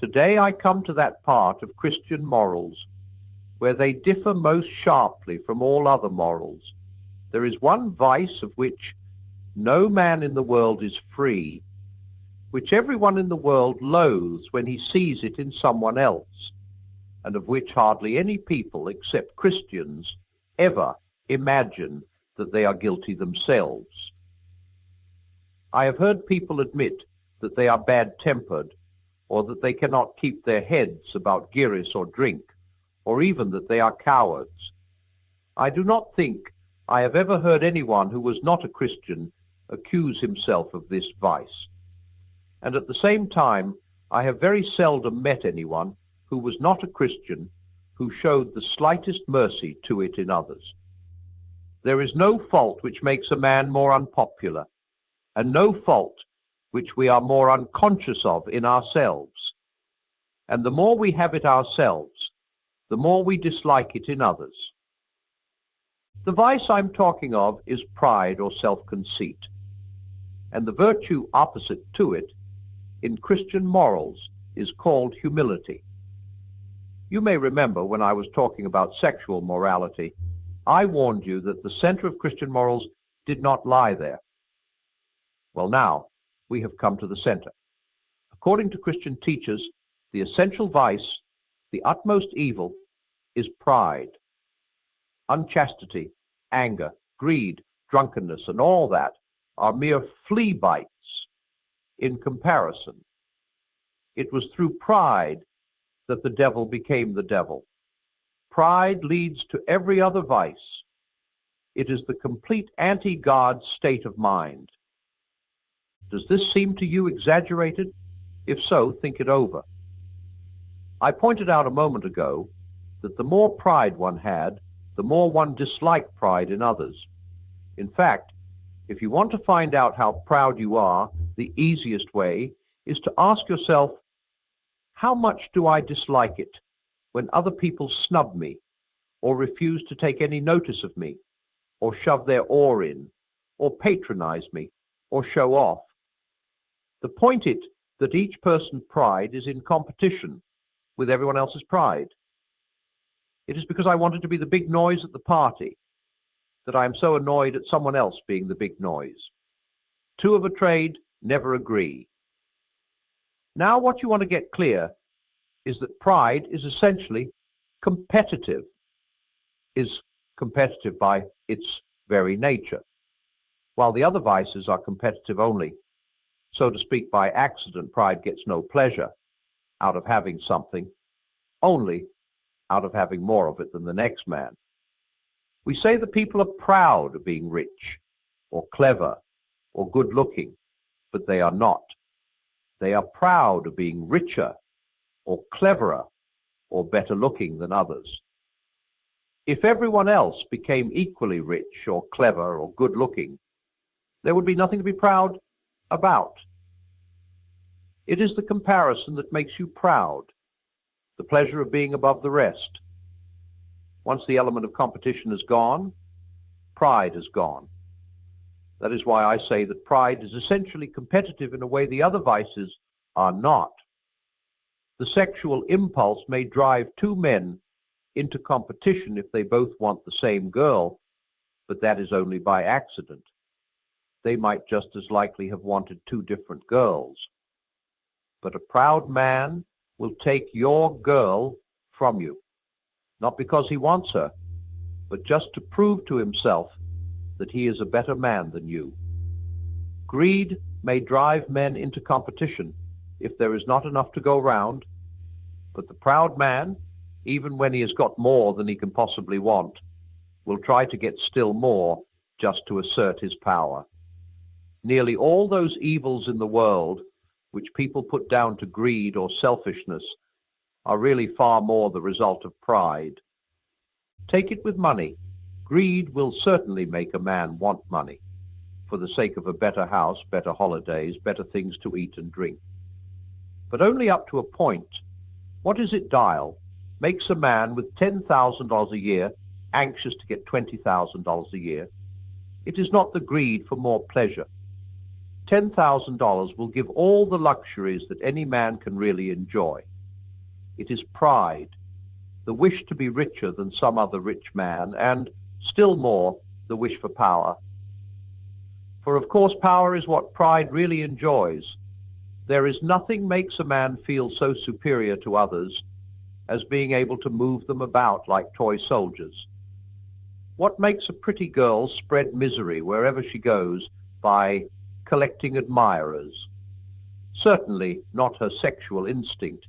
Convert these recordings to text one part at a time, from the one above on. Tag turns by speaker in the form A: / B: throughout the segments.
A: Today I come to that part of Christian morals where they differ most sharply from all other morals. There is one vice of which no man in the world is free, which everyone in the world loathes when he sees it in someone else, and of which hardly any people except Christians ever imagine that they are guilty themselves. I have heard people admit that they are bad-tempered, or that they cannot keep their heads about guise or drink, or even that they are cowards. I do not think I have ever heard anyone who was not a Christian accuse himself of this vice. And at the same time, I have very seldom met anyone who was not a Christian who showed the slightest mercy to it in others. There is no fault which makes a man more unpopular, and no fault which we are more unconscious of in ourselves. And the more we have it ourselves, the more we dislike it in others. The vice I'm talking of is pride or self-conceit, and the virtue opposite to it in Christian morals is called humility. You may remember when I was talking about sexual morality, I warned you that the center of Christian morals did not lie there. Well, now we have come to the center. According to Christian teachers, the essential vice, the utmost evil, is pride. Unchastity, anger, greed, drunkenness, and all that are mere flea bites in comparison. It was through pride that the devil became the devil. Pride leads to every other vice. It is the complete anti-God state of mind. Does this seem to you exaggerated? If so, think it over. I pointed out a moment ago that the more pride one had, the more one disliked pride in others. In fact, if you want to find out how proud you are, the easiest way is to ask yourself, how much do I dislike it when other people snub me, or refuse to take any notice of me, or shove their oar in, or patronize me, or show off? The point is that each person's pride is in competition with everyone else's pride. It is because I wanted to be the big noise at the party that I am so annoyed at someone else being the big noise. Two of a trade never agree. Now what you want to get clear is that pride is essentially competitive, is competitive by its very nature, while the other vices are competitive only. So to speak, by accident, pride gets no pleasure out of having something, only out of having more of it than the next man. We say that people are proud of being rich, or clever, or good-looking, but they are not. They are proud of being richer, or cleverer, or better-looking than others. If everyone else became equally rich, or clever, or good-looking, there would be nothing to be proud about. It is the comparison that makes you proud, the pleasure of being above the rest. Once the element of competition is gone, pride is gone. That is why I say that pride is essentially competitive in a way the other vices are not. The sexual impulse may drive two men into competition if they both want the same girl, but that is only by accident. They might just as likely have wanted two different girls. But a proud man will take your girl from you, not because he wants her, but just to prove to himself that he is a better man than you. Greed may drive men into competition if there is not enough to go round, but the proud man, even when he has got more than he can possibly want, will try to get still more just to assert his power. Nearly all those evils in the world which people put down to greed or selfishness are really far more the result of pride. Take it with money. Greed will certainly make a man want money for the sake of a better house, better holidays, better things to eat and drink. But only up to a point. What is it, Dial, makes a man with $10,000 a year anxious to get $20,000 a year? It is not the greed for more pleasure. $10,000 will give all the luxuries that any man can really enjoy. It is pride, the wish to be richer than some other rich man, and, still more, the wish for power. For of course power is what pride really enjoys. There is nothing makes a man feel so superior to others as being able to move them about like toy soldiers. What makes a pretty girl spread misery wherever she goes by collecting admirers? Certainly not her sexual instinct.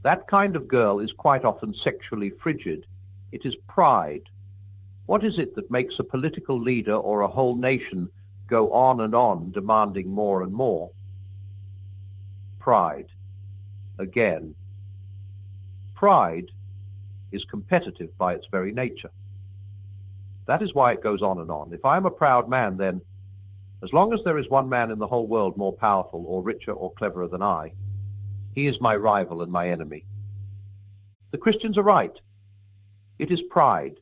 A: That kind of girl is quite often sexually frigid. It is pride. What is it that makes a political leader or a whole nation go on and on demanding more and more? Pride. Again. Pride is competitive by its very nature. That is why it goes on and on. If I am a proud man, then, as long as there is one man in the whole world more powerful or richer or cleverer than I, he is my rival and my enemy. The Christians are right. It is pride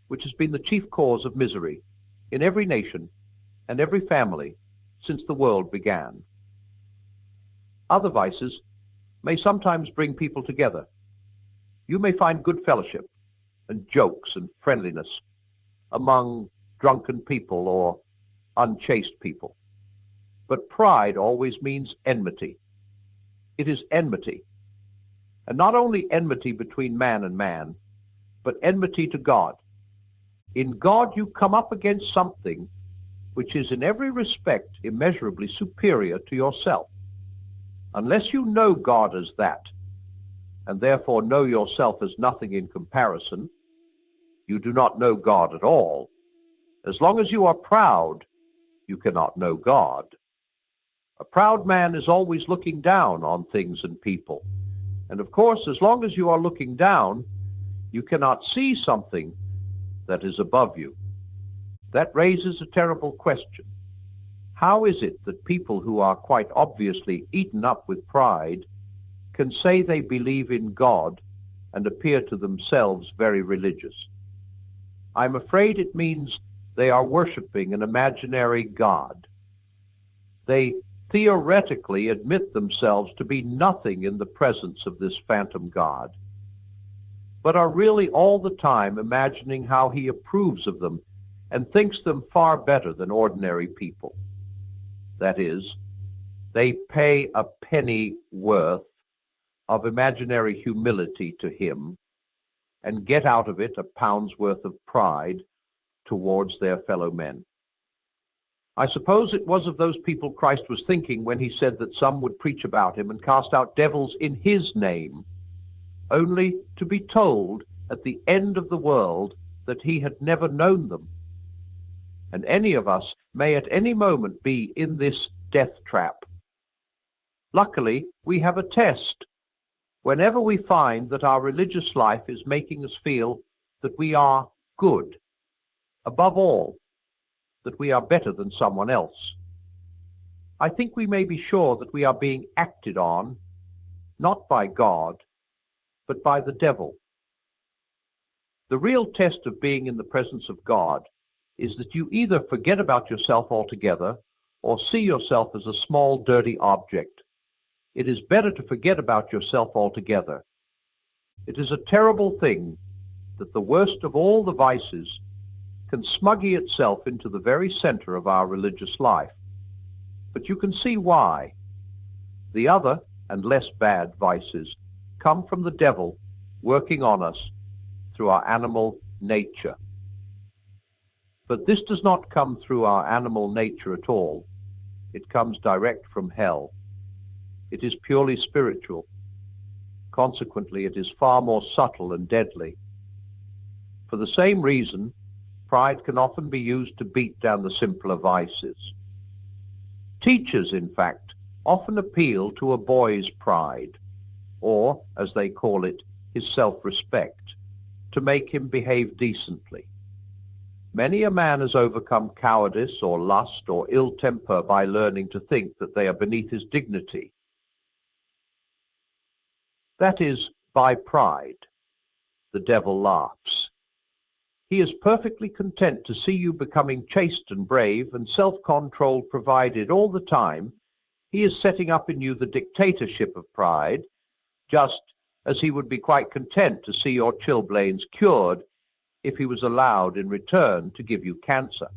A: which has been the chief cause of misery in every nation and every family since the world began. Other vices may sometimes bring people together. You may find good fellowship and jokes and friendliness among drunken people or unchaste people. But pride always means enmity. It is enmity. And not only enmity between man and man, but enmity to God. In God you come up against something which is in every respect immeasurably superior to yourself. Unless you know God as that, and therefore know yourself as nothing in comparison, you do not know God at all. As long as you are proud, you cannot know God. A proud man is always looking down on things and people. And of course, as long as you are looking down, you cannot see something that is above you. That raises a terrible question. How is it that people who are quite obviously eaten up with pride can say they believe in God and appear to themselves very religious? I'm afraid it means they are worshiping an imaginary God. They theoretically admit themselves to be nothing in the presence of this phantom God, but are really all the time imagining how he approves of them and thinks them far better than ordinary people. That is, they pay a penny worth of imaginary humility to him and get out of it a pound's worth of pride towards their fellow men. I suppose it was of those people Christ was thinking when he said that some would preach about him and cast out devils in his name, only to be told at the end of the world that he had never known them. And any of us may at any moment be in this death trap. Luckily, we have a test. Whenever we find that our religious life is making us feel that we are good, above all, that we are better than someone else, I think we may be sure that we are being acted on, not by God, but by the devil. The real test of being in the presence of God is that you either forget about yourself altogether or see yourself as a small, dirty object. It is better to forget about yourself altogether. It is a terrible thing that the worst of all the vices can smuggy itself into the very center of our religious life. But you can see why. The other and less bad vices come from the devil working on us through our animal nature. But this does not come through our animal nature at all. It comes direct from hell. It is purely spiritual. Consequently, it is far more subtle and deadly. For the same reason, pride can often be used to beat down the simpler vices. Teachers, in fact, often appeal to a boy's pride, or, as they call it, his self-respect, to make him behave decently. Many a man has overcome cowardice or lust or ill temper by learning to think that they are beneath his dignity. That is, by pride. The devil laughs. He is perfectly content to see you becoming chaste and brave and self-controlled, provided all the time he is setting up in you the dictatorship of pride, just as he would be quite content to see your chilblains cured if he was allowed in return to give you cancer.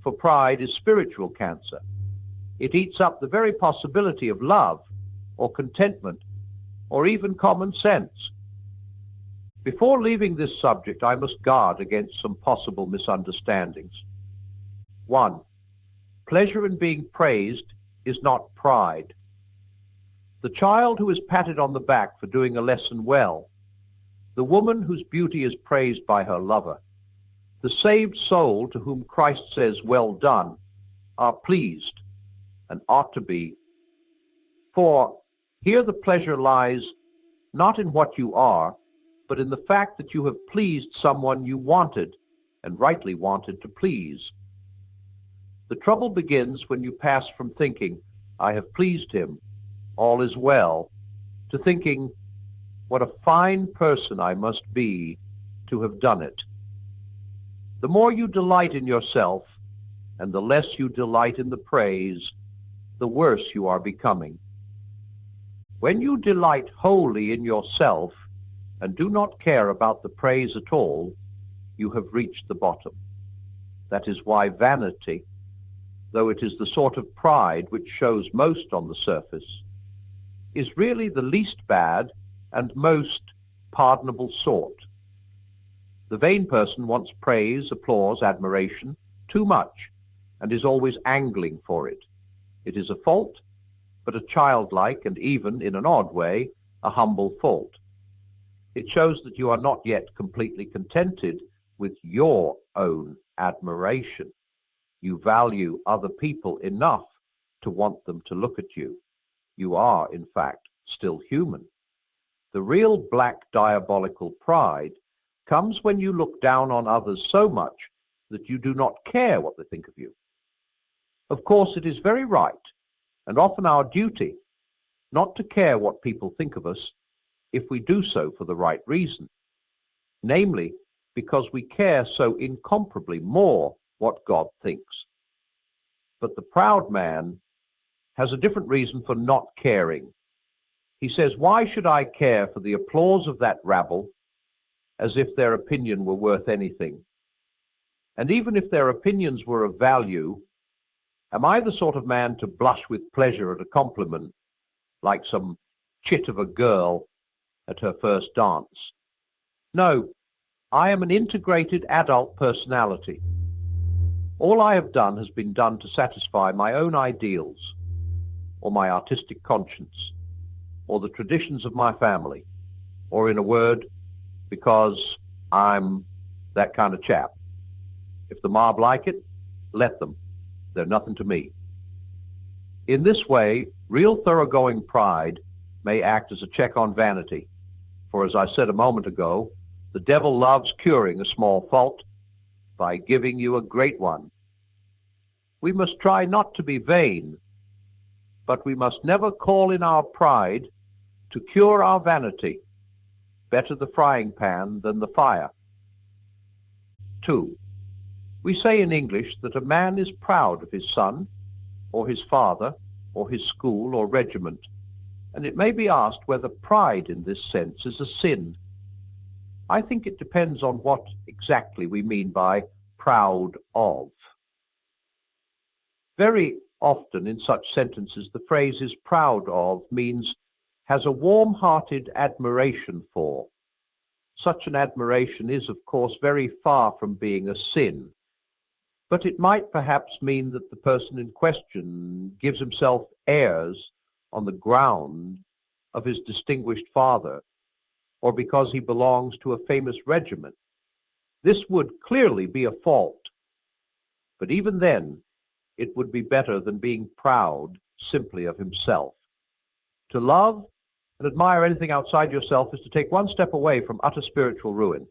A: For pride is spiritual cancer. It eats up the very possibility of love, or contentment, or even common sense. Before leaving this subject, I must guard against some possible misunderstandings. 1. Pleasure in being praised is not pride. The child who is patted on the back for doing a lesson well, the woman whose beauty is praised by her lover, the saved soul to whom Christ says, "Well done," are pleased and ought to be. For here the pleasure lies not in what you are, but in the fact that you have pleased someone you wanted and rightly wanted to please. The trouble begins when you pass from thinking, "I have pleased him, all is well," to thinking, "What a fine person I must be to have done it." The more you delight in yourself, and the less you delight in the praise, the worse you are becoming. When you delight wholly in yourself, and do not care about the praise at all, you have reached the bottom. That is why vanity, though it is the sort of pride which shows most on the surface, is really the least bad and most pardonable sort. The vain person wants praise, applause, admiration, too much, and is always angling for it. It is a fault, but a childlike and even, in an odd way, a humble fault. It shows that you are not yet completely contented with your own admiration. You value other people enough to want them to look at you. You are, in fact, still human. The real black diabolical pride comes when you look down on others so much that you do not care what they think of you. Of course, it is very right, and often our duty, not to care what people think of us, if we do so for the right reason, namely, because we care so incomparably more what God thinks. But the proud man has a different reason for not caring. He says, "Why should I care for the applause of that rabble, as if their opinion were worth anything? And even if their opinions were of value, am I the sort of man to blush with pleasure at a compliment, like some chit of a girl at her first dance? No, I am an integrated adult personality. All I have done has been done to satisfy my own ideals, or my artistic conscience, or the traditions of my family, or in a word, because I'm that kind of chap. If the mob like it, let them. They're nothing to me." In this way, real thoroughgoing pride may act as a check on vanity, for as I said a moment ago, the devil loves curing a small fault by giving you a great one. We must try not to be vain, but we must never call in our pride to cure our vanity. Better the frying pan than the fire. 2. We say in English that a man is proud of his son, or his father, or his school or regiment, and it may be asked whether pride in this sense is a sin. I think it depends on what exactly we mean by proud of. Very often in such sentences the phrase "is proud of" means has a warm-hearted admiration for. Such an admiration is, of course, very far from being a sin, but it might perhaps mean that the person in question gives himself airs on the ground of his distinguished father, or because he belongs to a famous regiment. This would clearly be a fault, but even then it would be better than being proud simply of himself. To love and admire anything outside yourself is to take one step away from utter spiritual ruin.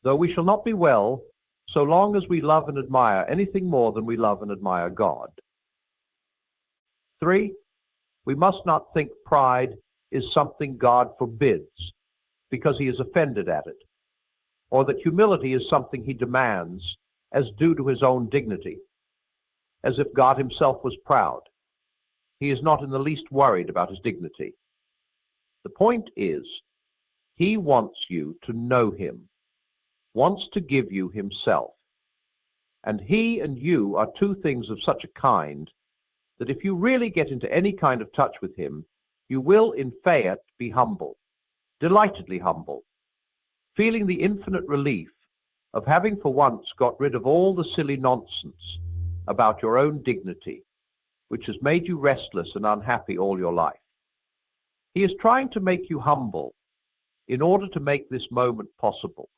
A: Though we shall not be well so long as we love and admire anything more than we love and admire God. 3. We must not think pride is something God forbids because he is offended at it, or that humility is something he demands as due to his own dignity, as if God himself was proud. He is not in the least worried about his dignity. The point is, he wants you to know him, wants to give you himself. And he and you are two things of such a kind that if you really get into any kind of touch with him, you will in fact be humble, delightedly humble, feeling the infinite relief of having for once got rid of all the silly nonsense about your own dignity, which has made you restless and unhappy all your life. He is trying to make you humble in order to make this moment possible,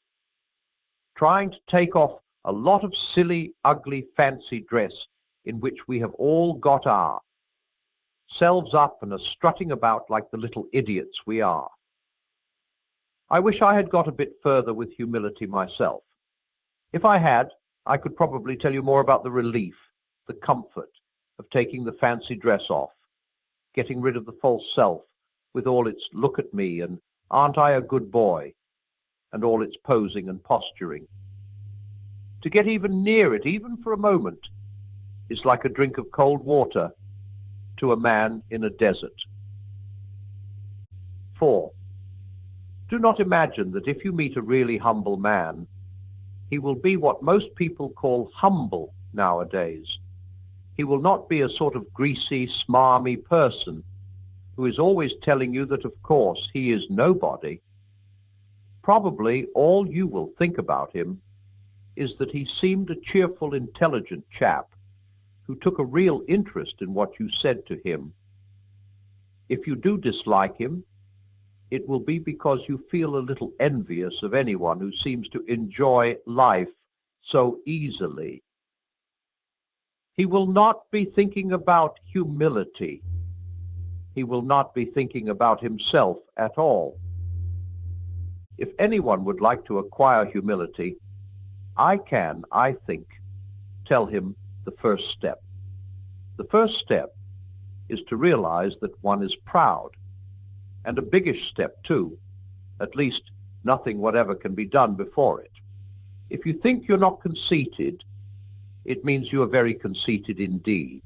A: trying to take off a lot of silly, ugly, fancy dress in which we have all got ourselves up and are strutting about like the little idiots we are. I wish I had got a bit further with humility myself. If I had, I could probably tell you more about the relief, the comfort of taking the fancy dress off, getting rid of the false self with all its look at me and aren't I a good boy, and all its posing and posturing. To get even near it, even for a moment, is like a drink of cold water to a man in a desert. 4. Do not imagine that if you meet a really humble man, he will be what most people call humble nowadays. He will not be a sort of greasy, smarmy person who is always telling you that, of course, he is nobody. Probably all you will think about him is that he seemed a cheerful, intelligent chap who took a real interest in what you said to him. If you do dislike him, it will be because you feel a little envious of anyone who seems to enjoy life so easily. He will not be thinking about humility. He will not be thinking about himself at all. If anyone would like to acquire humility, I can, I think, tell him the first step. The first step is to realize that one is proud, and a biggish step too. At least nothing whatever can be done before it. If you think you're not conceited, it means you are very conceited indeed.